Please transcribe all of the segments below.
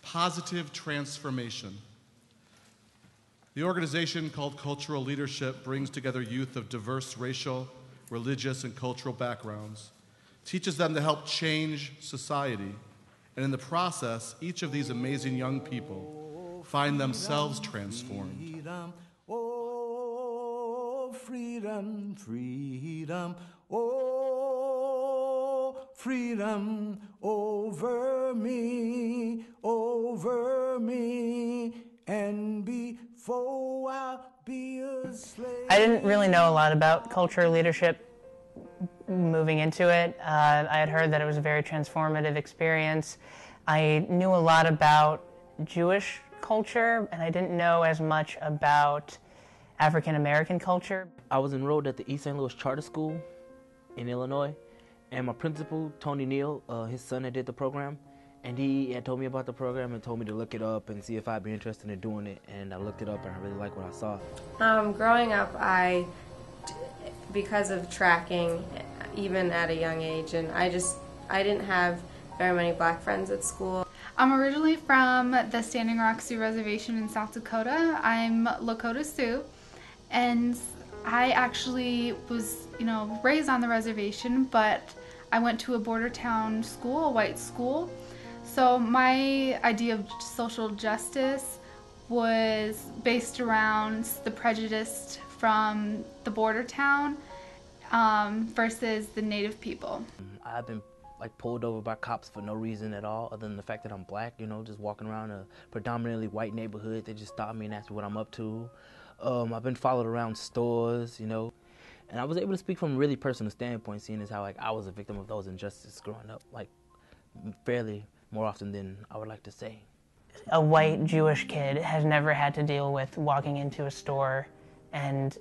positive transformation. The organization called Cultural Leadership brings together youth of diverse racial, religious, and cultural backgrounds, teaches them to help change society, and in the process, each of these amazing young people find themselves transformed. Freedom, freedom, oh, freedom over me, and before I'll be a slave. I didn't really know a lot about cultural leadership moving into it. I had heard that it was a very transformative experience. I knew a lot about Jewish culture, and I didn't know as much about African American culture. I was enrolled at the East St. Louis Charter School in Illinois, and my principal, Tony Neal, his son had did the program, and he had told me about the program and told me to look it up and see if I'd be interested in doing it, and I looked it up and I really liked what I saw. Growing up, because of tracking, even at a young age, and I didn't have very many black friends at school. I'm originally from the Standing Rock Sioux Reservation in South Dakota. I'm Lakota Sioux, and I actually was, raised on the reservation, but I went to a border town school, a white school. So my idea of social justice was based around the prejudice from the border town versus the native people. I've been pulled over by cops for no reason at all other than the fact that I'm black, just walking around a predominantly white neighborhood. They just stop me and ask me what I'm up to. I've been followed around stores, and I was able to speak from a really personal standpoint, seeing as how I was a victim of those injustices growing up, fairly more often than I would like to say. A white Jewish kid has never had to deal with walking into a store and,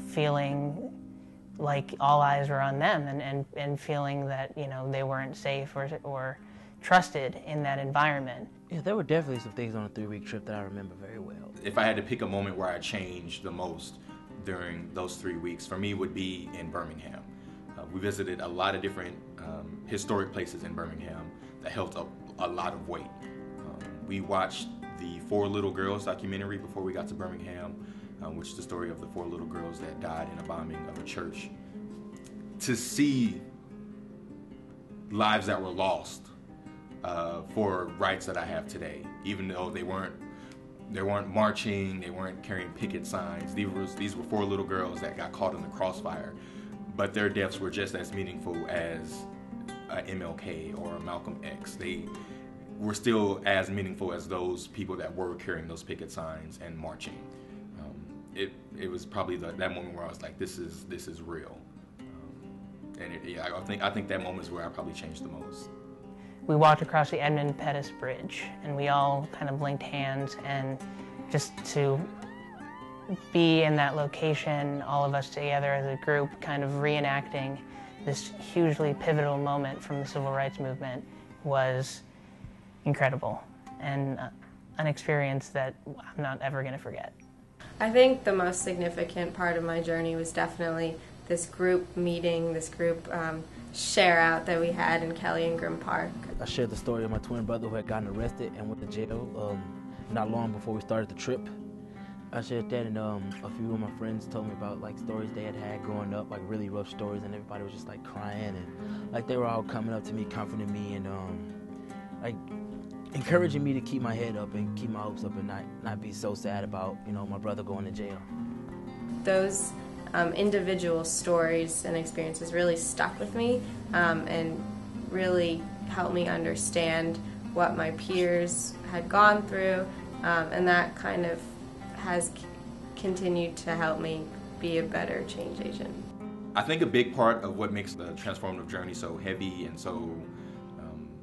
feeling like all eyes were on them and feeling that, they weren't safe or trusted in that environment. Yeah, there were definitely some things on a 3-week trip that I remember very well. If I had to pick a moment where I changed the most during those 3 weeks, for me would be in Birmingham. We visited a lot of different historic places in Birmingham that held up a lot of weight. We watched the Four Little Girls documentary before we got to Birmingham, which is the story of the 4 little girls that died in a bombing of a church. To see lives that were lost for rights that I have today, even though they weren't marching, they weren't carrying picket signs. These were 4 little girls that got caught in the crossfire, but their deaths were just as meaningful as MLK or Malcolm X. They were still as meaningful as those people that were carrying those picket signs and marching. It was probably that moment where I was like, this is real. I think that moment is where I probably changed the most. We walked across the Edmund Pettus Bridge, and we all kind of linked hands, and just to be in that location, all of us together as a group, kind of reenacting this hugely pivotal moment from the civil rights movement was incredible, and an experience that I'm not ever going to forget. I think the most significant part of my journey was definitely this group meeting, this group share out that we had in Kelly and Grimm Park. I shared the story of my twin brother who had gotten arrested and went to jail not long before we started the trip. I shared that, and a few of my friends told me about stories they had growing up, really rough stories, and everybody was just crying, and they were all coming up to me, comforting me, and encouraging me to keep my head up and keep my hopes up and not be so sad about my brother going to jail. Those individual stories and experiences really stuck with me and really helped me understand what my peers had gone through, and that kind of has continued to help me be a better change agent. I think a big part of what makes the transformative journey so heavy and so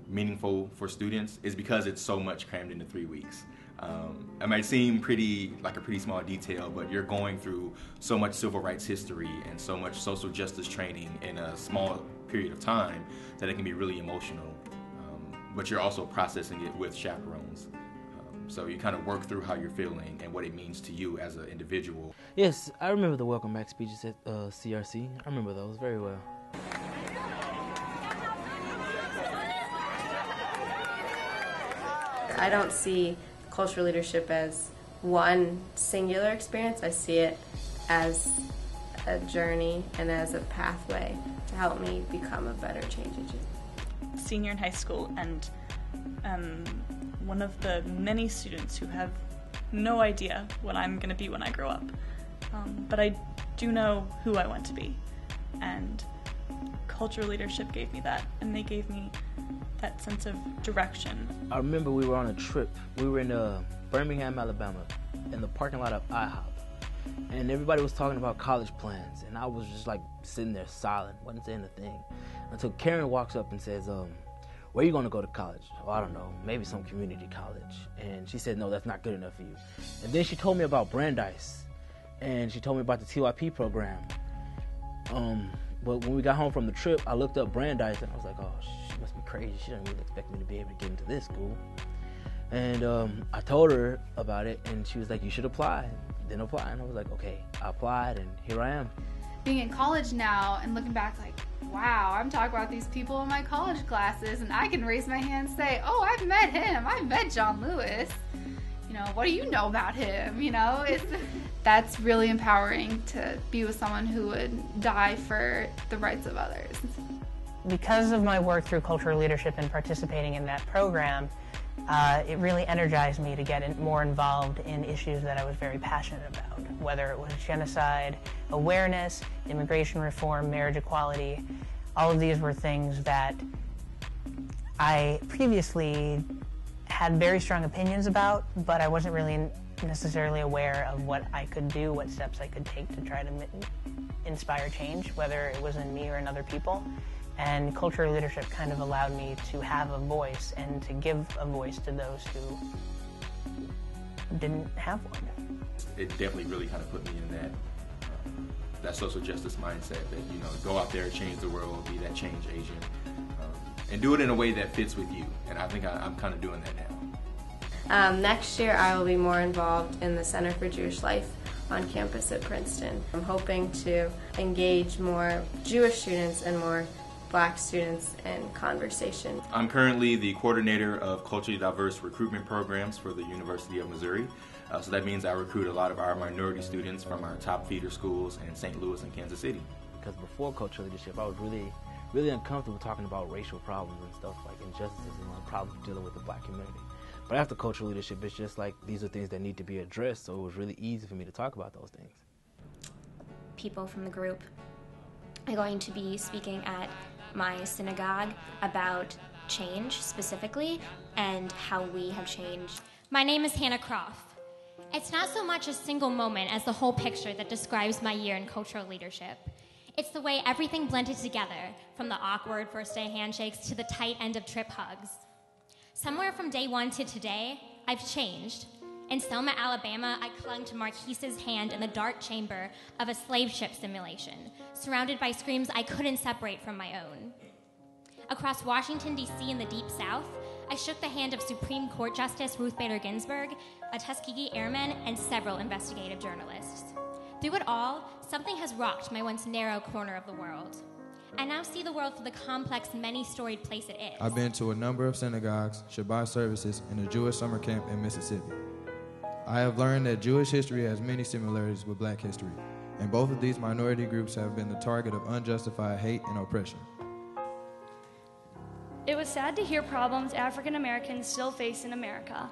meaningful for students is because it's so much crammed into 3 weeks. It might seem a pretty small detail, but you're going through so much civil rights history and so much social justice training in a small period of time that it can be really emotional. But you're also processing it with chaperones. So you kind of work through how you're feeling and what it means to you as an individual. Yes, I remember the welcome back speeches at CRC. I remember those very well. I don't see cultural leadership as one singular experience. I see it as a journey and as a pathway to help me become a better change agent. Senior in high school, and one of the many students who have no idea what I'm going to be when I grow up. But I do know who I want to be, and cultural leadership gave me that, and they gave me that sense of direction. I remember we were on a trip. We were in Birmingham, Alabama, in the parking lot of IHOP. And everybody was talking about college plans, and I was just like sitting there silent, wasn't saying a thing. Until Karen walks up and says, where are you gonna go to college? Oh, I don't know, maybe some community college. And she said, no, that's not good enough for you. And then she told me about Brandeis, and she told me about the TYP program. But when we got home from the trip, I looked up Brandeis, and I was like, oh, she must be crazy. She doesn't really expect me to be able to get into this school. And I told her about it, and she was like, you should apply. Then apply. And I was like, okay, I applied, and here I am. Being in college now and looking back like, wow, I'm talking about these people in my college classes, and I can raise my hand and say, oh, I've met him. I've met John Lewis. You know, what do you know about him? You know, that's really empowering to be with someone who would die for the rights of others. Because of my work through cultural leadership and participating in that program, it really energized me to get more involved in issues that I was very passionate about, whether it was genocide, awareness, immigration reform, marriage equality. All of these were things that I previously had very strong opinions about, but I wasn't really necessarily aware of what I could do, what steps I could take to try to inspire change, whether it was in me or in other people. And cultural leadership kind of allowed me to have a voice and to give a voice to those who didn't have one. It definitely really kind of put me in that social justice mindset that, you know, go out there, change the world, be that change agent, and do it in a way that fits with you. And I think I'm kind of doing that now. Next year I will be more involved in the Center for Jewish Life on campus at Princeton. I'm hoping to engage more Jewish students and more Black students in conversation. I'm currently the coordinator of culturally diverse recruitment programs for the University of Missouri. So that means I recruit a lot of our minority students from our top feeder schools in St. Louis and Kansas City. Because before cultural leadership, I was really uncomfortable talking about racial problems and stuff like injustices and problems dealing with the Black community. But after cultural leadership, it's just like these are things that need to be addressed, so it was really easy for me to talk about those things. People from the group are going to be speaking at my synagogue about change specifically and how we have changed. My name is Hannah Croft. It's not so much a single moment as the whole picture that describes my year in cultural leadership. It's the way everything blended together, from the awkward first day handshakes to the tight end of trip hugs. Somewhere from day one to today, I've changed. In Selma, Alabama, I clung to Marquise's hand in the dark chamber of a slave ship simulation, surrounded by screams I couldn't separate from my own. Across Washington, D.C. in the Deep South, I shook the hand of Supreme Court Justice Ruth Bader Ginsburg, a Tuskegee Airman, and several investigative journalists. Through it all, something has rocked my once narrow corner of the world. I now see the world for the complex, many-storied place it is. I've been to a number of synagogues, Shabbat services, and a Jewish summer camp in Mississippi. I have learned that Jewish history has many similarities with Black history, and both of these minority groups have been the target of unjustified hate and oppression. It was sad to hear problems African Americans still face in America.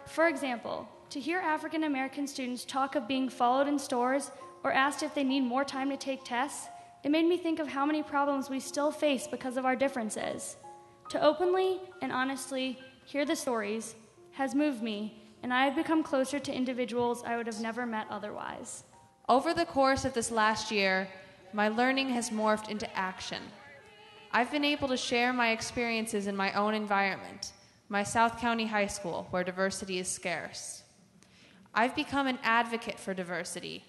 For example, to hear African American students talk of being followed in stores or asked if they need more time to take tests, it made me think of how many problems we still face because of our differences. To openly and honestly hear the stories has moved me, and I have become closer to individuals I would have never met otherwise. Over the course of this last year, my learning has morphed into action. I've been able to share my experiences in my own environment, my South County High School, where diversity is scarce. I've become an advocate for diversity.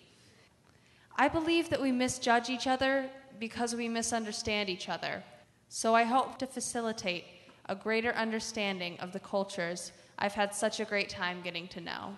I believe that we misjudge each other because we misunderstand each other. So I hope to facilitate a greater understanding of the cultures I've had such a great time getting to know.